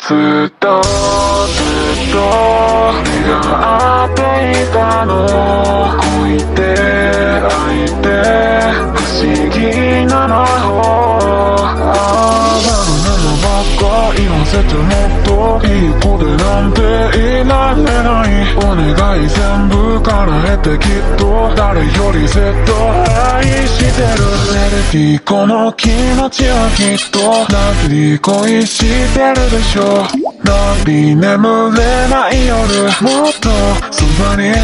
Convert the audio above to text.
ずっと願っていたの。恋って愛って不思議な魔法。あなるならばっか言わせて、もっといい子でなんていられない。お願い全部叶えて、きっと誰よりずっと愛してる。レディコの気持ちはきっとラブリー恋してるでしょ。ラビー眠れない夜、もっとそばにいて